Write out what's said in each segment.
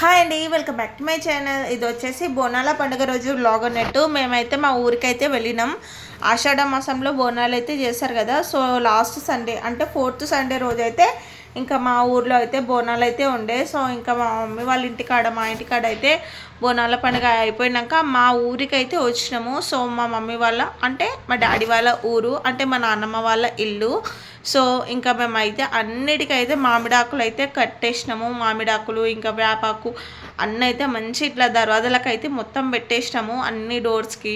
Hi అండి, welcome back to my channel. ఇది వచ్చేసి బోనాల పండుగ రోజు వ్లాగ్ అన్నట్టు. మేమైతే మా ఊరికైతే వెళ్ళినాం. ఆషాఢ మాసంలో బోనాలు అయితే చేస్తారు కదా. సో లాస్ట్ సండే అంటే 4th సండే రోజు అయితే ఇంకా మా ఊర్లో అయితే బోనాలు అయితే ఉండే. సో ఇంకా మా మమ్మీ వాళ్ళ ఇంటికాడ మా ఇంటికాడ అయితే బోనాల పండుగ అయిపోయినాక మా ఊరికి అయితే వచ్చినాము. సో మా మమ్మీ వాళ్ళ అంటే మా డాడీ వాళ్ళ ఊరు అంటే మా నాన్నమ్మ వాళ్ళ ఇల్లు. సో ఇంకా మేమైతే అన్నిటికైతే మామిడాకులు అయితే కట్టేసినాము. మామిడాకులు ఇంకా వేపాకు అన్నీ అయితే మంచి ఇట్లా దర్వాజాలకు అయితే మొత్తం పెట్టేసినాము అన్ని డోర్స్కి.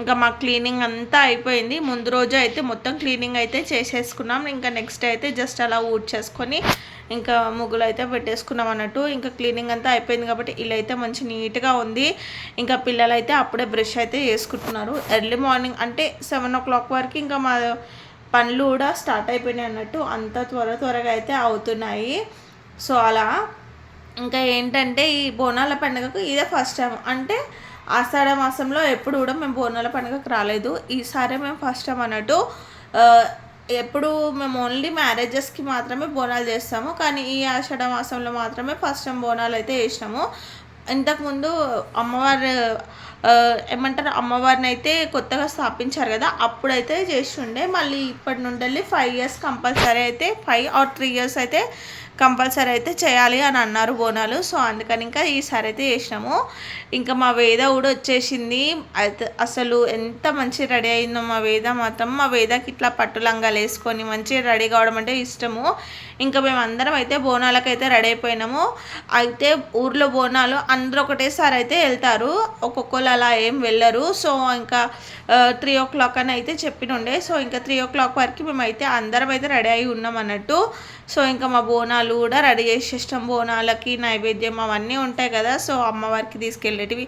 ఇంకా మా క్లీనింగ్ అంతా అయిపోయింది. ముందు రోజు అయితే మొత్తం క్లీనింగ్ అయితే చేసేసుకున్నాం. ఇంకా నెక్స్ట్ అయితే జస్ట్ అలా ఊడ్చేసుకొని ఇంకా ముగ్గులు అయితే పెట్టేసుకున్నాం అన్నట్టు. ఇంకా క్లీనింగ్ అంతా అయిపోయింది కాబట్టి ఇలా అయితే మంచి నీట్గా ఉంది. ఇంకా పిల్లలు అయితే అప్పుడే బ్రష్ అయితే చేసుకుంటున్నారు. ఎర్లీ మార్నింగ్ అంటే 7 o'clock వరకు ఇంకా మా పనులు కూడా స్టార్ట్ అయిపోయినాయి అన్నట్టు. అంత త్వరగా అయితే అవుతున్నాయి. సో అలా ఇంకా ఏంటంటే ఈ బోనాల పండుగకు ఇదే ఫస్ట్ టైం. అంటే ఆషాఢ మాసంలో ఎప్పుడు కూడా మేము బోనాల పండుగకు రాలేదు. ఈసారి మేము ఫస్ట్ టైం అన్నట్టు. ఎప్పుడు మేము ఓన్లీ మ్యారేజెస్కి మాత్రమే బోనాలు చేస్తాము, కానీ ఈ ఆషాఢ మాసంలో మాత్రమే ఫస్ట్ టైం బోనాలు అయితే చేసినాము. ఇంతకుముందు అమ్మవారు ఏమంటారు అమ్మవారిని అయితే కొత్తగా స్థాపించారు కదా, అప్పుడైతే చేస్తుండే. మళ్ళీ ఇప్పటి నుండి 5 years కంపల్సరీ అయితే 5 or 3 years అయితే కంపల్సరీ అయితే చేయాలి అని అన్నారు బోనాలు. సో అందుకని ఇంకా ఈసారి అయితే చేసినాము. ఇంకా మా వేద కూడా వచ్చేసింది. అయితే అసలు ఎంత మంచి రెడీ అయిందో మా వేద మాత్రం. మా వేదకి ఇట్లా పట్టు లంగాలు వేసుకొని మంచిగా రెడీ కావడం అంటే ఇష్టము. ఇంకా మేము అందరం అయితే బోనాలకు అయితే రెడీ అయిపోయినాము. అయితే ఊర్లో బోనాలు అందరూ ఒకటేసారి అయితే వెళ్తారు, ఒక్కొక్కరు అలా ఏం వెళ్ళరు. సో ఇంకా 3 o'clock అని అయితే చెప్పినుండే. సో ఇంకా 3 o'clock వరకు మేమైతే అందరం అయితే రెడీ అయి ఉన్నాం అన్నట్టు. సో ఇంకా మా బోనాలు కూడా రెడీ చేసేస్తాం. బోనాలకి నైవేద్యం అవన్నీ ఉంటాయి కదా, సో అమ్మవారికి తీసుకెళ్ళేటివి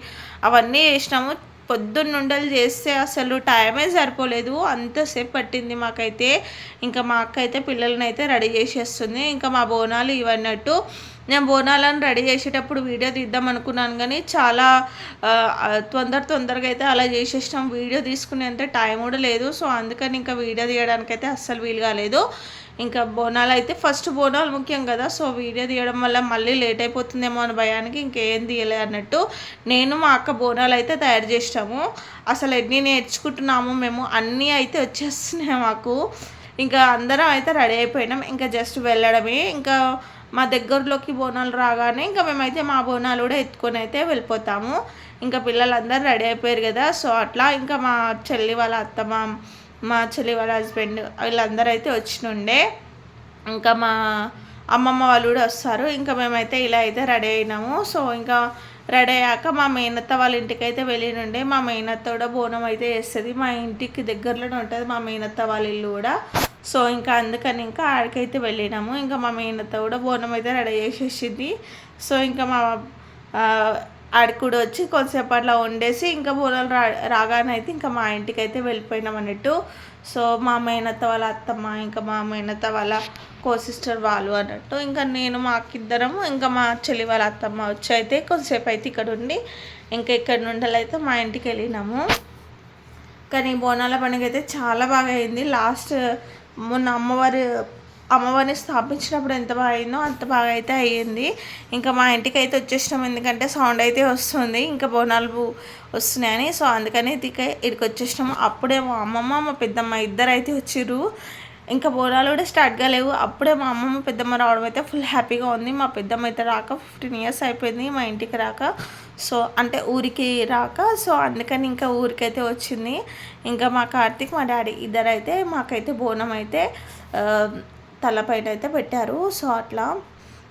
అవన్నీ చేసినాము. పొద్దున్నుండలు చేస్తే అసలు టైమే సరిపోలేదు, అంతసేపు పట్టింది మాకైతే. ఇంకా మా అక్క అయితే పిల్లలని అయితే రెడీ చేసేస్తుంది. ఇంకా మా బోనాలు ఇవన్నట్టు. నేను బోనాలను రెడీ చేసేటప్పుడు వీడియో తీద్దాం అనుకున్నాను, కానీ చాలా తొందరగా అయితే అలా చేసేసినాం. వీడియో తీసుకునేంత టైం కూడా లేదు. సో అందుకని ఇంకా వీడియో తీయడానికైతే అస్సలు వీలు కాలేదు. ఇంకా బోనాలు అయితే ఫస్ట్ బోనాలు ముఖ్యం కదా, సో వీడియో తీయడం వల్ల మళ్ళీ లేట్ అయిపోతుందేమో అని భయానికి ఇంకేం తీయలే అన్నట్టు. నేను మా అక్క బోనాలు అయితే తయారు చేసినాము. అసలు ఎన్ని నేర్చుకుంటున్నాము మేము, అన్నీ అయితే వచ్చేస్తున్నాయి మాకు. ఇంకా అందరం అయితే రెడీ అయిపోయినాం. ఇంకా జస్ట్ వెళ్ళడమే. ఇంకా మా దగ్గరలోకి బోనాలు రాగానే ఇంకా మేమైతే మా బోనాలు కూడా ఎత్తుకొని అయితే వెళ్ళిపోతాము. ఇంకా పిల్లలందరూ రెడీ అయిపోయారు కదా, సో అట్లా ఇంకా మా చెల్లి వాళ్ళ అత్తమ్మ, మా చెల్లి వాళ్ళ హస్బెండ్ వీళ్ళందరూ అయితే వచ్చినుండే. ఇంకా మా అమ్మమ్మ వాళ్ళు కూడా వస్తారు. ఇంకా మేమైతే ఇలా అయితే రెడీ అయినాము. సో ఇంకా రెడీ అయ్యాక మా మేనత్త వాళ్ళ ఇంటికి అయితే వెళ్ళినుండే. మా మేనత్త కూడా బోనం అయితే వేస్తుంది. మా ఇంటికి దగ్గరలోనే ఉంటుంది మా మేనత్త వాళ్ళ ఇల్లు కూడా. సో ఇంకా అందుకని ఇంకా ఆడికైతే వెళ్ళినాము. ఇంకా మా మేనత్త కూడా బోనం అయితే రెడీ చేసేసింది. సో ఇంకా మా ఆడికి కూడా వచ్చి కొంతసేపు అట్లా వండేసి ఇంకా బోనాలు రాగానే అయితే ఇంకా మా ఇంటికి అయితే వెళ్ళిపోయినాం అన్నట్టు. సో మా మేనత్త వాళ్ళ అత్తమ్మ ఇంకా మా మేనత్త వాళ్ళ సిస్టర్ వాళ్ళు అన్నట్టు. ఇంకా నేను మా అక్కిద్దరము ఇంకా మా చెల్లి వాళ్ళ అత్తమ్మ వచ్చి అయితే కొంతసేపు అయితే ఇక్కడ ఉండి ఇంకా ఇక్కడ నుండి అయితే మా ఇంటికి వెళ్ళినాము. కానీ బోనాల పండుగ అయితే చాలా బాగా అయింది. లాస్ట్ మొన్న అమ్మవారిని స్థాపించినప్పుడు ఎంత బాగా అయిందో అంత బాగా అయితే అయ్యింది. ఇంకా మా ఇంటికి అయితే వచ్చేసినాం, ఎందుకంటే సౌండ్ అయితే వస్తుంది ఇంకా బోనాలు వస్తున్నాయని. సో అందుకని ఇక్కడికి వచ్చేసినాము. అప్పుడే మా అమ్మమ్మ మా పెద్దమ్మ ఇద్దరు అయితే వచ్చిర్రు. ఇంకా బోనాలు కూడా స్టార్ట్ కాలేవు. అప్పుడే మా అమ్మమ్మ పెద్దమ్మ రావడం అయితే ఫుల్ హ్యాపీగా ఉంది. మా పెద్దమ్మ అయితే రాక 15 years అయిపోయింది మా ఇంటికి రాక. సో అంటే ఊరికి రాక. సో అందుకని ఇంకా ఊరికైతే వచ్చింది. ఇంకా మా కార్తీక్ మా డాడీ ఇద్దరు అయితే మాకైతే బోనం అయితే తలపైన అయితే పెట్టారు. సో అట్లా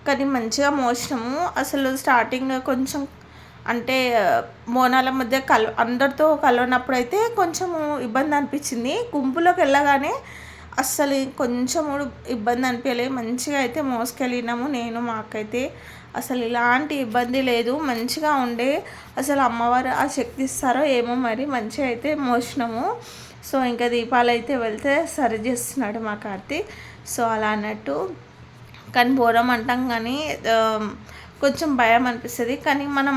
కానీ మంచిగా మోసినాము. అసలు స్టార్టింగ్ కొంచెం అంటే బోనాల మధ్య అందరితో కలవనప్పుడు అయితే కొంచెము ఇబ్బంది అనిపించింది. గుంపులోకి వెళ్ళగానే అస్సలు కొంచెం ఇబ్బంది అనిపించలేదు. మంచిగా అయితే మోసుకెళ్ళినాము నేను మా అక్కయితే. అసలు ఇలాంటి ఇబ్బంది లేదు, మంచిగా ఉండే. అసలు అమ్మవారు ఆ శక్తి ఇస్తారో ఏమో మరి, మంచిగా అయితే మోసినాము. సో ఇంకా దీపాలు అయితే వెళ్తే సరి చేస్తున్నాడు మా కార్తీక్. సో అలా అన్నట్టు. కానీ బోనం అంటాం కానీ కొంచెం భయం అనిపిస్తుంది. కానీ మనం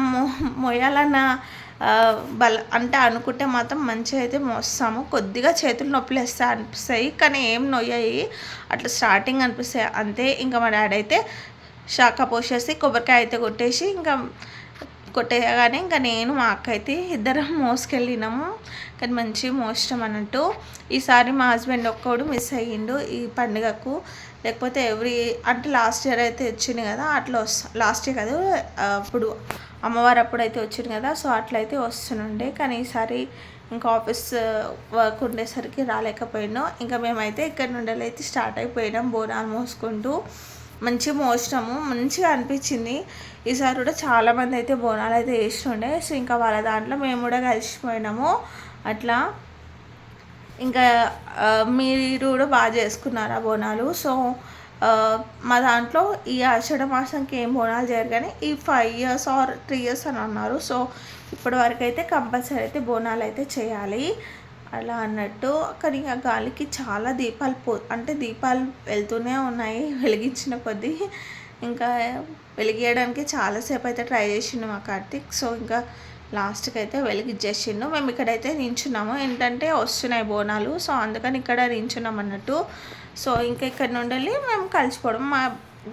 మొయ్యాలన్న అంటే అనుకుంటే మాత్రం మంచిగా అయితే మోస్తాము. కొద్దిగా చేతులు నొప్పులు అనిపిస్తాయి, కానీ ఏం నొయ్యాయి, అట్లా స్టార్టింగ్ అనిపిస్తాయి అంతే. ఇంకా మా డాడీ అయితే శాఖ పోసేసి కొబ్బరికాయ అయితే కొట్టేసి ఇంకా కొట్టేయగానే ఇంకా నేను మా అక్క అయితే ఇద్దరం మోసుకెళ్ళినాము. కానీ మంచిగా మోసినాం అన్నట్టు. ఈసారి మా హస్బెండ్ ఒక్కడు మిస్ అయ్యిండు ఈ పండుగకు. లేకపోతే అంటే లాస్ట్ ఇయర్ అయితే వచ్చింది కదా, అట్లా లాస్ట్ ఇయర్ కాదు అప్పుడు అమ్మవారు అప్పుడు అయితే వచ్చింది కదా, సో అట్లయితే వస్తుండే. కానీ ఈసారి ఇంకా ఆఫీస్ వర్క్ ఉండేసరికి రాలేకపోయినాం. ఇంకా మేమైతే ఇక్కడ నుండి అయితే స్టార్ట్ అయిపోయినాం బోనాలు మోసుకుంటూ. మంచిగా మోసినాము, మంచిగా అనిపించింది. ఈసారి కూడా చాలామంది అయితే బోనాలు అయితే వేస్తుండే. సో ఇంకా వాళ్ళ దాంట్లో మేము కూడా కలిసిపోయినాము అట్లా. ఇంకా మీరు కూడా బాగా చేసుకున్నారా బోనాలు? సో మా దాంట్లో ఈ ఆషాఢ మాసంకి ఏం బోనాలు చేయరు, కానీ ఈ 5 years ఆర్ 3 years అని అన్నారు. సో ఇప్పటి వరకు అయితే కంపల్సరీ అయితే బోనాలు అయితే చేయాలి అలా అన్నట్టు. కానీ ఆ గాలికి చాలా అంటే దీపాలు వెళ్తూనే ఉన్నాయి వెలిగించిన కొద్దీ. ఇంకా వెలిగించడానికి చాలాసేపు అయితే ట్రై చేసిండు మా కార్తీక్. సో ఇంకా లాస్ట్కి అయితే వెలిగించేసిండు. మేము ఇక్కడైతే నించున్నాము, ఏంటంటే వస్తున్నాయి బోనాలు, సో అందుకని ఇక్కడ నించున్నాం అన్నట్టు. సో ఇంకా ఇక్కడ నుండి వెళ్ళి మేము కలిసిపోవడం మా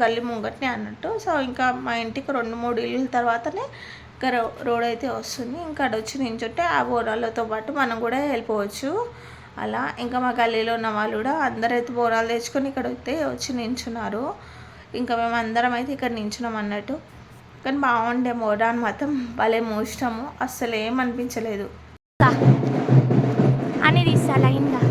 గల్లీ ముంగట్నే అన్నట్టు. సో ఇంకా మా ఇంటికి 2-3 ఇళ్ళ తర్వాతనే ఇంకా రోడ్ అయితే వస్తుంది. ఇంకా అక్కడ వచ్చి నించుంటే ఆ బోనాలతో పాటు మనం కూడా వెళ్ళిపోవచ్చు అలా. ఇంకా మా గల్లీలో ఉన్న వాళ్ళు కూడా అందరైతే బోనాలు తెచ్చుకొని ఇక్కడ అయితే వచ్చి నించున్నారు. ఇంకా మేము అందరం అయితే ఇక్కడ నించున్నాం అన్నట్టు. కానీ బాగుండే మోడాన్ మాత్రం భలే మోసినాము, అస్సలు ఏమనిపించలేదు అనేది లైన్గా.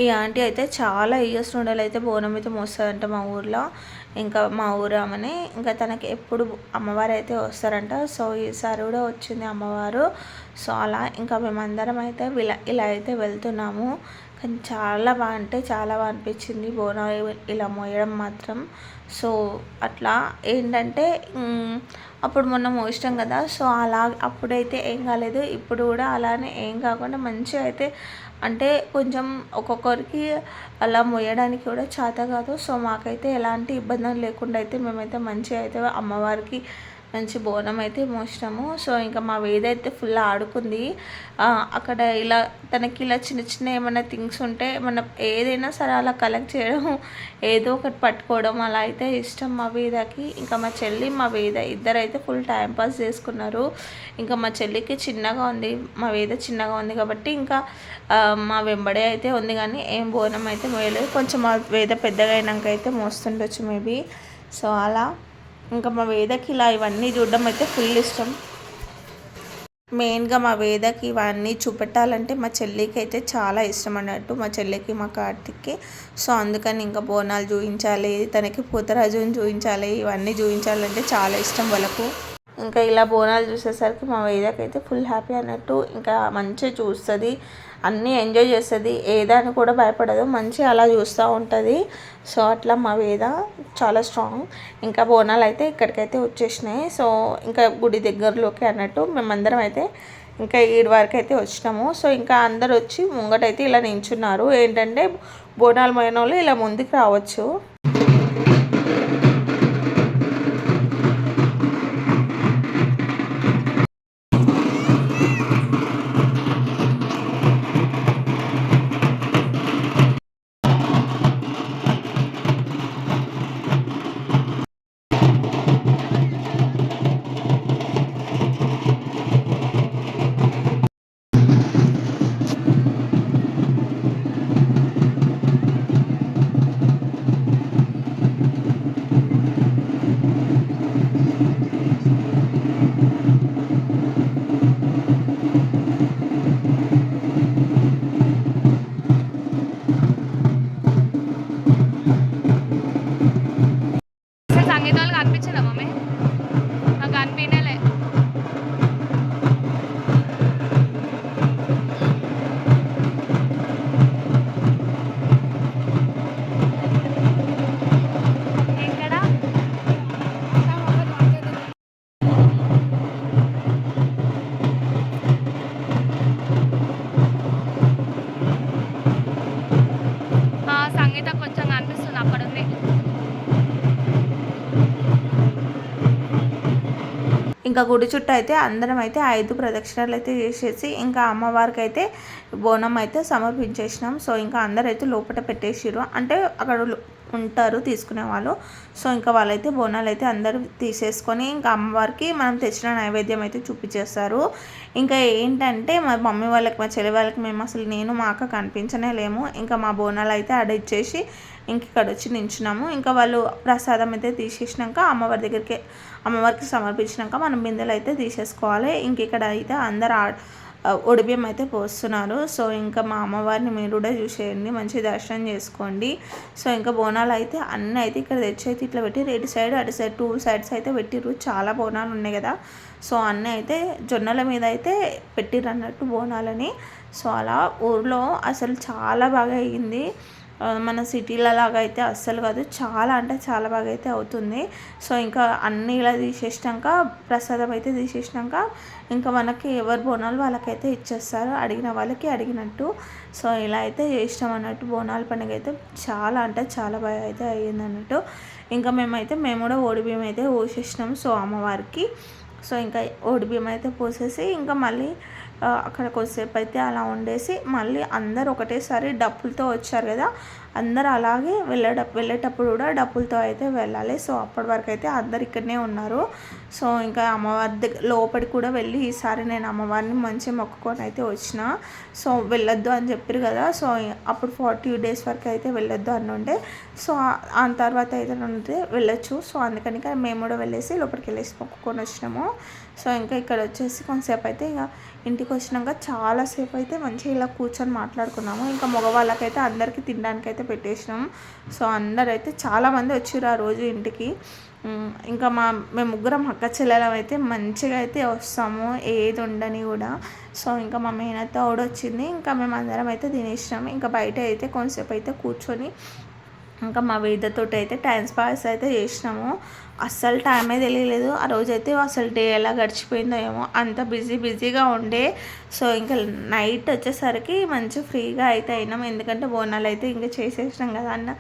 ఈ ఆంటీ అయితే చాలా ఇయర్స్ నుండి అయితే బోనం అయితే మోస్తుందంట మా ఊర్లో. ఇంకా మా ఊరు ఆమెనే, ఇంకా తనకి ఎప్పుడు అమ్మవారు అయితే వస్తారంట. సో ఈసారి కూడా వచ్చింది అమ్మవారు. సో అలా ఇంకా మేమందరం అయితే ఇలా అయితే వెళ్తున్నాము. కానీ చాలా బాగా అంటే చాలా బాగా అనిపించింది బోనాలు ఇలా మోయడం మాత్రం. సో అట్లా ఏంటంటే అప్పుడు మొన్న మోసినాం కదా, సో అలా అప్పుడైతే ఏం కాలేదు. ఇప్పుడు కూడా అలానే ఏం కాకుండా మంచిగా అయితే అంటే కొంచెం ఒక్కొక్కరికి అలా మోయడానికి కూడా చేత కాదు. సో మాకైతే ఎలాంటి ఇబ్బందులు లేకుండా అయితే మేమైతే మంచిగా అయితే అమ్మవారికి మంచి బోనం అయితే మోసినాము. సో ఇంకా మా వేద అయితే ఫుల్ ఆడుకుంది అక్కడ. ఇలా తనకి ఇలా చిన్న చిన్న ఏమైనా థింగ్స్ ఉంటే మనం ఏదైనా సరే అలా కలెక్ట్ చేయడం, ఏదో ఒకటి పట్టుకోవడం అలా అయితే ఇష్టం మా వేదకి. ఇంకా మా చెల్లి మా వేద ఇద్దరు అయితే ఫుల్ టైంపాస్ చేసుకున్నారు. ఇంకా మా చెల్లికి చిన్నగా ఉంది, మా వేద చిన్నగా ఉంది కాబట్టి ఇంకా మా వెంబడే అయితే ఉంది, కానీ ఏం బోనం అయితే మోయలేదు. కొంచెం మా వేద పెద్దగా అయినాక అయితే మోస్తుండొచ్చు మేబీ. సో అలా ఇంకా మా వేదకి ఇలా ఇవన్నీ చూడడం అయితే ఫుల్ ఇష్టం. మెయిన్గా మా వేదకి ఇవన్నీ చూపెట్టాలంటే మా చెల్లికి అయితే చాలా ఇష్టం అన్నట్టు, మా చెల్లికి మా కార్తిక్కి. సో అందుకని ఇంకా బోనాలు చూపించాలి, తనకి పూతరాజుని చూపించాలి, ఇవన్నీ చూపించాలంటే చాలా ఇష్టం వాళ్ళకు. ఇంకా ఇలా బోనాలు చూసేసరికి మా వేదకి అయితే ఫుల్ హ్యాపీ అన్నట్టు. ఇంకా మంచిగా చూస్తుంది, అన్నీ ఎంజాయ్ చేస్తుంది, ఏదాన్ని కూడా భయపడదు, మంచిగా అలా చూస్తూ ఉంటుంది. సో అట్లా మా వేద చాలా స్ట్రాంగ్. ఇంకా బోనాలు అయితే ఇక్కడికైతే వచ్చేసినాయి. సో ఇంకా గుడి దగ్గరలోకి అన్నట్టు మేమందరం అయితే ఇంకా 7 వరకు అయితే వచ్చినాము. సో ఇంకా అందరు వచ్చి ముంగటైతే ఇలా నించున్నారు. ఏంటంటే బోనాలు మోయన వాళ్ళు ఇలా ముందుకు రావచ్చు. ఇంకా గుడి చుట్టూ అయితే అందరం అయితే 5 ప్రదక్షిణాలు అయితే చేసేసి ఇంకా అమ్మవారికి అయితే బోనం అయితే సమర్పించేసినాం. సో ఇంకా అందరైతే లోపల పెట్టేసిర్రు, అంటే అక్కడ ఉంటారు తీసుకునే వాళ్ళు. సో ఇంకా వాళ్ళైతే బోనాలు అయితే అందరూ తీసేసుకొని ఇంకా అమ్మవారికి మనం తెచ్చిన నైవేద్యం అయితే చూపించేస్తారు. ఇంకా ఏంటంటే మా మమ్మీ వాళ్ళకి, మా చెల్లి వాళ్ళకి మేము అసలు నేను మా అక్క కనిపించనే లేము. ఇంకా మా బోనాలు అయితే ఆడ ఇచ్చేసి ఇంక ఇక్కడ వచ్చి నించున్నాము. ఇంకా వాళ్ళు ప్రసాదం అయితే తీసేసినాక అమ్మవారికి సమర్పించినాక మనం బిందెలు అయితే తీసేసుకోవాలి. ఇంక ఇక్కడ అయితే అందరు ఒడిబియ్యం అయితే పోస్తున్నారు. సో ఇంకా మా అమ్మవారిని మీరు కూడా చూసేయండి, మంచి దర్శనం చేసుకోండి. సో ఇంకా బోనాలు అయితే అన్నీ అయితే ఇక్కడ తెచ్చి అయితే ఇట్లా పెట్టి ఇటు సైడ్ అటు సైడ్ 2 సైడ్స్ అయితే పెట్టిర్రు. చాలా బోనాలు ఉన్నాయి కదా, సో అన్నీ అయితే జొన్నల మీద అయితే పెట్టిర్రు అన్నట్టు బోనాలని. సో అలా ఊర్లో అసలు చాలా బాగా అయ్యింది. మన సిటీల లాగా అయితే అస్సలు కాదు, చాలా అంటే చాలా బాగా అయితే అవుతుంది. సో ఇంకా అన్నీ ఇలా తీసేసినాక ప్రసాదం అయితే తీసేసినాక ఇంకా మనకి ఎవరి బోనాలు వాళ్ళకైతే ఇచ్చేస్తారు, అడిగిన వాళ్ళకి అడిగినట్టు. సో ఇలా అయితే చేసినాం అన్నట్టు. బోనాల పండుగ అయితే చాలా అంటే చాలా బాగా అయితే అయ్యింది అన్నట్టు. ఇంకా మేము కూడా ఓడిబియ్యం అయితే పోసేసినాం సో అమ్మవారికి. సో ఇంకా ఓడిబియ్యం అయితే పోసేసి ఇంకా మళ్ళీ అక్కడ కొద్దిసేపు అయితే అలా ఉండేసి మళ్ళీ అందరు ఒకటేసారి డప్పులతో వచ్చారు కదా, అందరు అలాగే వెళ్ళేటప్పుడు కూడా డప్పులతో అయితే వెళ్ళాలి. సో అప్పటి వరకు అయితే అందరు ఇక్కడనే ఉన్నారు. సో ఇంకా అమ్మవారి దగ్గర లోపలికి కూడా వెళ్ళి ఈసారి నేను అమ్మవారిని మంచిగా మొక్కుకొని అయితే వచ్చిన. సో వెళ్ళొద్దు అని చెప్పారు కదా, సో అప్పుడు 40 days వరకు అయితే వెళ్ళొద్దు అని ఉండే. సో ఆ తర్వాత అయితే ఉంటే వెళ్ళొచ్చు. సో అందుకని మేము కూడా వెళ్ళేసి లోపలికి వెళ్ళేసి మొక్కుకొని వచ్చినాము. సో ఇంకా ఇక్కడ వచ్చేసి కొంతసేపు అయితే ఇక ఇంటికి వచ్చినాక చాలాసేపు అయితే మంచిగా ఇలా కూర్చొని మాట్లాడుకున్నాము. ఇంకా మగవాళ్ళకైతే అందరికీ తినడానికి అయితే పెట్టేసినాము. సో అందరైతే చాలామంది వచ్చారు ఆ రోజు ఇంటికి. ఇంకా మేము ముగ్గురం అక్క చెల్లెలం అయితే మంచిగా అయితే వస్తాము, ఏది ఉండని కూడా. సో ఇంకా మా మేనత్త కూడా వచ్చింది. ఇంకా మేము అందరం అయితే తినేసినాము. ఇంకా బయట అయితే కొంతసేపు అయితే కూర్చొని ఇంకా మా వేదతోటి అయితే టైం పాస్ అయితే చేసినాము. అస్సలు టైమే తెలియలేదు ఆ రోజైతే. అసలు డే ఎలా గడిచిపోయిందో ఏమో, అంత బిజీగా ఉండే. సో ఇంకా నైట్ వచ్చేసరికి మంచి ఫ్రీగా అయితే అయినాం, ఎందుకంటే బోనాలు అయితే ఇంకా చేసేసినాం కదా అన్న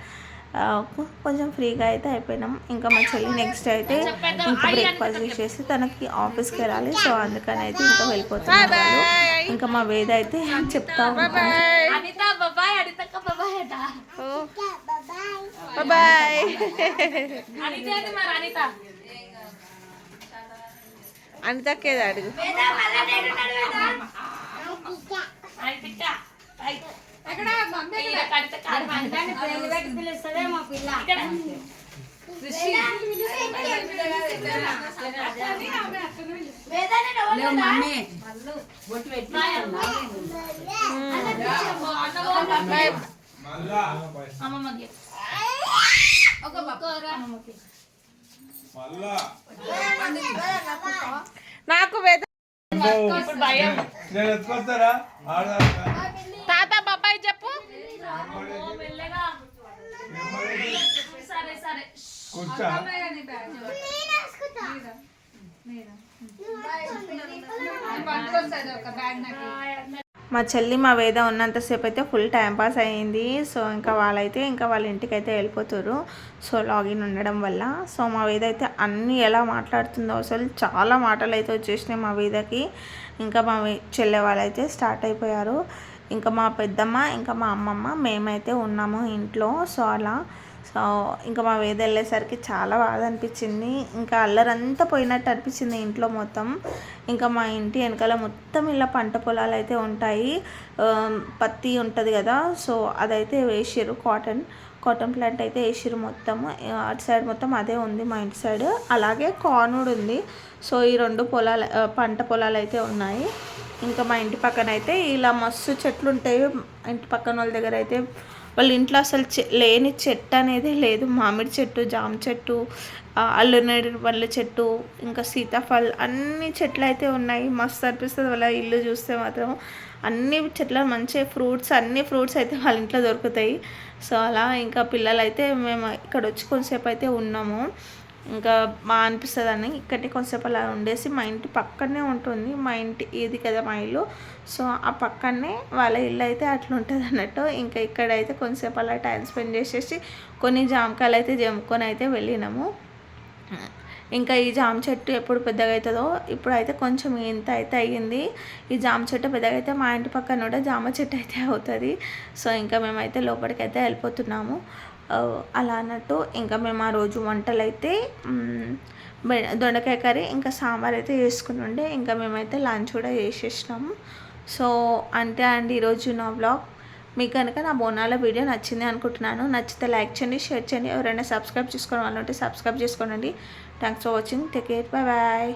కొంచెం ఫ్రీగా అయితే అయిపోయినాం. ఇంకా మా చెల్లి నెక్స్ట్ అయితే ఇంకా బ్రేక్ఫాస్ట్ చేసేసి తనకి ఆఫీస్కి వెళ్ళాలి. సో అందుకని అయితే ఇంకా వెళ్ళిపోతున్నాం వాళ్ళు. ఇంకా మా వేద అయితే చెప్తా ఉంటాను బాయ్. అనితకేది అడుగు. నాకు తాత బాబాయ్ చెప్పు. మా చెల్లి మా వేద ఉన్నంతసేపు అయితే ఫుల్ టైంపాస్ అయ్యింది. సో ఇంకా వాళ్ళ ఇంటికి అయితే వెళ్ళిపోతారు. సో లాగిన్ ఉండడం వల్ల. సో మా వేద అయితే అన్నీ ఎలా మాట్లాడుతుందో, అసలు చాలా మాటలు అయితే వచ్చేసినాయి మా వేదకి. ఇంకా మా చెల్లె వాళ్ళైతే స్టార్ట్ అయిపోయారు. ఇంకా మా పెద్దమ్మ ఇంకా మా అమ్మమ్మ మేమైతే ఉన్నాము ఇంట్లో. సో అలా ఇంకా మా వేద వెళ్ళేసరికి చాలా బాధ అనిపించింది. ఇంకా అల్లరంతా పోయినట్టు అనిపించింది ఇంట్లో మొత్తం. ఇంకా మా ఇంటి వెనకాల మొత్తం ఇలా పంట పొలాలు అయితే ఉంటాయి, పత్తి ఉంటుంది కదా. సో అదైతే వేసిర్రు, కాటన్ ప్లాంట్ అయితే వేసిర్రు మొత్తం. అటు సైడ్ మొత్తం అదే ఉంది మా ఇంటి సైడ్. అలాగే కార్న్ కూడా ఉంది. సో ఈ 2 పంట పొలాలు అయితే ఉన్నాయి. ఇంకా మా ఇంటి పక్కన అయితే ఇలా మస్తు చెట్లు ఉంటాయి. ఇంటి పక్కన వాళ్ళ దగ్గర అయితే వాళ్ళ ఇంట్లో అసలు లేని చెట్టు అనేది లేదు. మామిడి చెట్టు, జామ చెట్టు, అల్లునేడు పళ్ళ చెట్టు, ఇంకా సీతాఫల్, అన్ని చెట్లు అయితే ఉన్నాయి. మస్తు అనిపిస్తుంది వాళ్ళ ఇల్లు చూస్తే మాత్రం. అన్ని చెట్ల మంచి అన్ని ఫ్రూట్స్ అయితే వాళ్ళ ఇంట్లో దొరుకుతాయి. సో అలా ఇంకా పిల్లలు అయితే మేము ఇక్కడ వచ్చి కొంతసేపు అయితే ఉన్నాము. ఇంకా బాగా అనిపిస్తుంది అని ఇక్కడే కొంచెంసేపు అలా ఉండేసి, మా ఇంటి పక్కనే ఉంటుంది, మా ఇంటి ఇది కదా మా ఇల్లు. సో ఆ పక్కనే వాళ్ళ ఇల్లు అయితే అట్లా ఉంటుంది అన్నట్టు. ఇంకా ఇక్కడైతే కొంచెంసేపు అలా టైం స్పెండ్ చేసేసి కొన్ని జామకాయలు అయితే జమ్ముకొని అయితే వెళ్ళినాము. ఇంకా ఈ జామ చెట్టు ఎప్పుడు పెద్దగా అవుతుందో, ఇప్పుడైతే కొంచెం ఇంత అయితే అయ్యింది. ఈ జామ చెట్టు పెద్దగా అయితే మా ఇంటి పక్కన కూడా జామ చెట్టు అయితే అవుతుంది. సో ఇంకా మేమైతే లోపలికైతే వెళ్ళిపోతున్నాము. అలా అన్నట్టు ఇంకా మేము ఆ రోజు వంటలు అయితే దొండకాయ కర్రీ ఇంకా సాంబార్ అయితే చేసుకుని ఉండే, ఇంకా మేమైతే లంచ్ కూడా చేసేసినాము. సో అంతే అండి ఈరోజు నా వ్లాగ్. మీకు కనుక నా బోనాల వీడియో నచ్చింది అనుకుంటున్నాను. నచ్చితే లైక్ చేయండి, షేర్ చేయండి. ఎవరైనా సబ్స్క్రైబ్ చేసుకోవడం వల్ల ఉంటే సబ్స్క్రైబ్ చేసుకోండి. Thanks for watching. Take care. Bye bye.